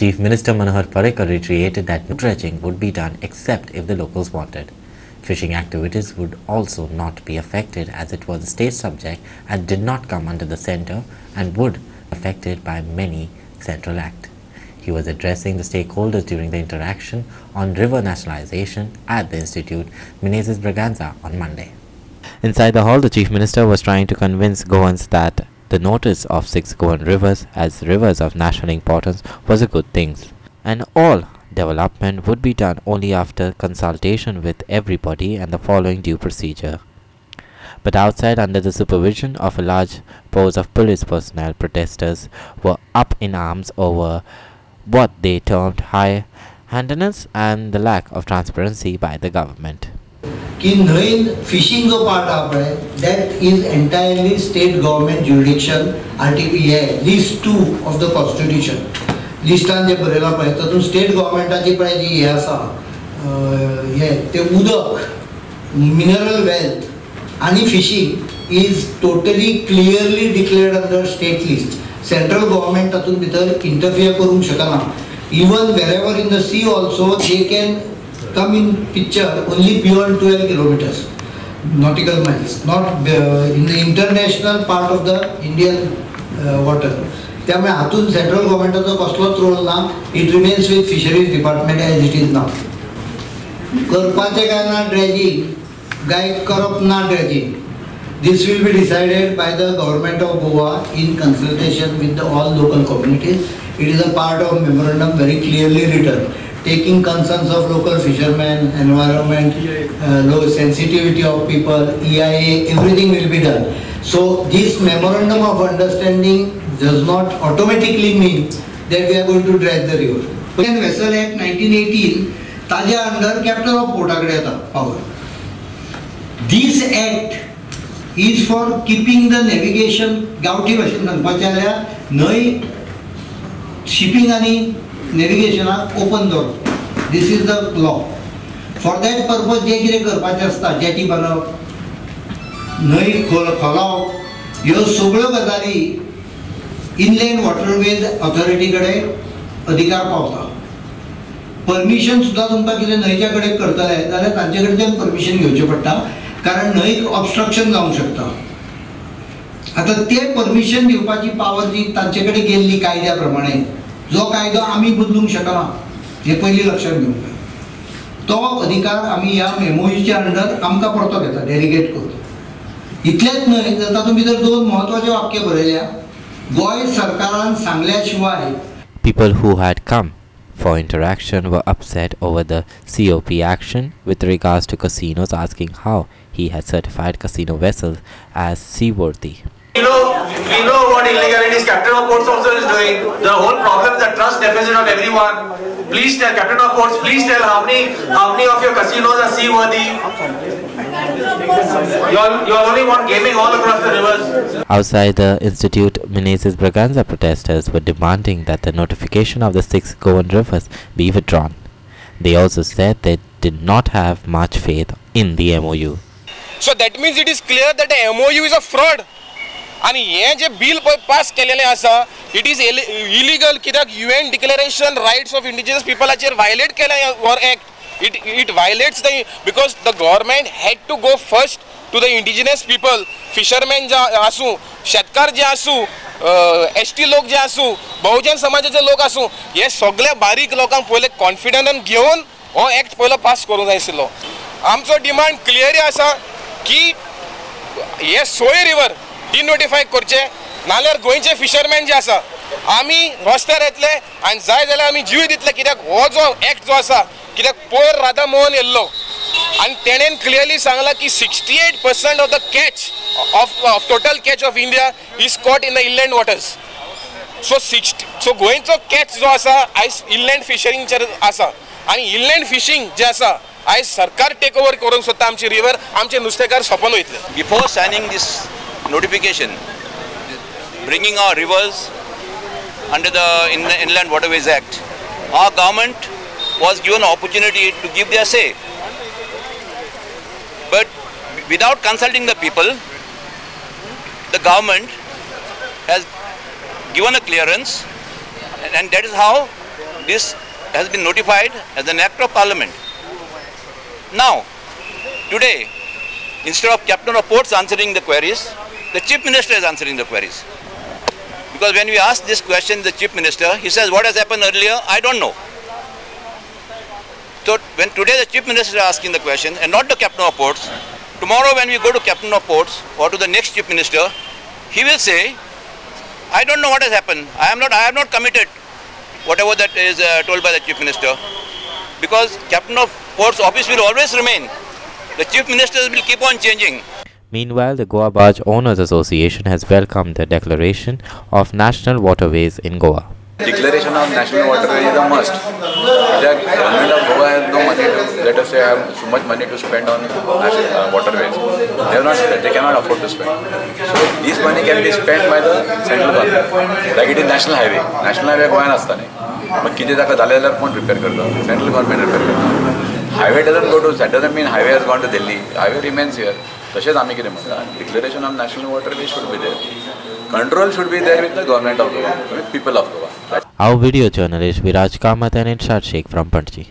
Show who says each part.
Speaker 1: Chief Minister Manohar Parrikar reiterated that no dredging would be done except if the locals wanted. Fishing activities would also not be affected as it was a state subject and did not come under the centre and would be affected by many central act. He was addressing the stakeholders during the interaction on river nationalization at the Institute Menezes Braganza on Monday. Inside the hall, the Chief Minister was trying to convince Goans that the notice of 6 Goan rivers as rivers of national importance was a good thing, and all development would be done only after consultation with everybody and the following due procedure. But outside, under the supervision of a large force of police personnel, protesters were up in arms over what they termed high-handedness and the lack of transparency by the government.
Speaker 2: Fishing part that is entirely state government jurisdiction. List 2 of the constitution. Listan जे बरेला पळय तातूंत state गव्हर्नमेंटाची पळय जी हे आसा ते उदक mineral wealth आनी fishing is totally clearly declared under state list. Central government तातूंत भितर interfere करूंक शकना. Even wherever in the sea also they can come in picture only beyond 12 kilometers nautical miles, not in the international part of the Indian water. त्यामुळे हातून central गव्हर्नमेंटाचो कसलोच role ना. It remains with fisheries department as it is now. करपाचें काय ना dredging, काय करप ना dredging. This will be decided by the government of Goa in consultation with all local communities. It is a part of memorandum very clearly written, taking concerns of local fishermen, environment, low sensitivity of people, EIA, everything will be done. So this memorandum of understanding does not automatically mean that we are going to dredge the river. When Vessel Act 1918, ताज्या under Captain of Port power. This act is for keeping the navigation गावठी भाषेन सांगपाचें जाल्यार न्हंय shipping आणि navigation open door. This is the law. For that purpose जे कितें करपाचें आसता jetty बांदप, न्हंय खोलावप, ह्यो सगळ्यो गजाली इनलँड वॉटरवेज ऑथॉरिटी कडेन अधिकार पावता. परमिशन सुद्दां तुमकां कितें न्हंयच्या कडेन करतले जाल्यार तांचे कडच्यान परमिशन घेवचें पडटा, कारण न्हंयक ऑब्स्ट्रक्शन जावंक शकता. आतां ते परमिशन दिवपाची पावर जी तांचे कडेन गेल्ली कायद्या प्रमाणे, जो कायदो आमी बदलूंक शकना, हे पयलीं लक्षात घेवंक जाय. तो अधिकार आमी ह्या मेमोयूच्या अंडर आमकां परतो घेता, डेलिगेट करता. इतलेंच न्हय, तातूंत भितर 2 म्हत्वाचे वाक्य बरयल्या. गोंय सरकारान सांगल्या शिवाय.
Speaker 1: People who had come for interaction were upset over the COP action with regards to casinos, asking how he had certified casino vessels as seaworthy.
Speaker 3: We know what illegalities Captain of Ports also is doing. The whole problem is the trust deficit of everyone. Please tell Captain of Ports, please tell how many of your casinos are seaworthy. You all only want gaming all across the rivers.
Speaker 1: Outside the Institute Menezes Braganza, protesters were demanding that the notification of the 6 Goan rivers be withdrawn. They also said they did not have much faith in the MOU.
Speaker 4: So that means it is clear that the MOU is a fraud. And हे जे bill pass केलेले आसा, it is illegal कित्याक UN Declaration Rights of Indigenous People'aचेर violate केला war act. It violates because the government had to go first to the indigenous people, fishermen जे आसू, शेतकार जे आसू, ST लोक जे आसू, बहुजन समाजाचे लोक आसू, हे सगळे बारीक लोकांक पहिले कॉन्फिडन्स घेऊन हो ऍक्ट पहिले पास करूंक जाय आशिल्लो. आमचो डिमांड क्लियरली आसा की हे 6 रिवर डिनोटिफाय करचे, नाल्यार गोंयचे फिशरमॅन जे आसा आमी रस्त्यार येतले आनी जाय जाल्यार आमी जीव दितले. कित्याक हो जो ऍक्ट जो आसा, कित्याक पयर राधा मोहन येल्लो आनी तेणेन क्लियरली सांगला की 68% of the catch of total catch of India is caught in the inland waters. So गोंयचो कॅच जो आसा आयज इनलँड फिशरींगचेर आसा आनी इनलँड फिशींग जे आसा आयज सरकार टेक ओवर करूंक सोदता आमची रिवर, आमचे नुस्तेकार सोंपोन वयतले.
Speaker 5: Before signing this notification, bringing our rivers under the Inland Waterways Act, our government was given an opportunity to give their say. But without consulting the people, the government has given a clearance, and that is how this has been notified as an act of parliament. Now, today, instead of captain of ports answering the queries, the chief minister is answering the queries. Because when we ask this question, the chief minister, he says, what has happened earlier? I don't know. So when today the chief minister is asking the question and not the captain of ports, tomorrow when we go to captain of ports or to the next chief minister, he will say, I don't know what has happened. I have not committed whatever that is told by the chief minister. Because captain of ports office will always remain. The chief ministers will keep on changing.
Speaker 1: Meanwhile, the Goa Barge Owners Association has welcomed the declaration of national waterways in Goa.
Speaker 6: Declaration of national waterways is a must. The government of Goa has no money to, let us say, have so much money to spend on waterways. They cannot afford to spend. So this money can be spent by the central government. Like it is national highway. National highway Goa nasta nahi. But किती जागा झालेला कोण repair करतो? Central government repair करतो. Highway doesn't go to, that doesn't mean highway has gone to Delhi. Highway remains here. तसेच आम्ही किती म्हणतात? Declaration of national waterways should be there. Control should be there with the government of Goa, with people of Goa.
Speaker 1: Our video journalist Viraj Kamath and Irshad Sheikh from Pantji.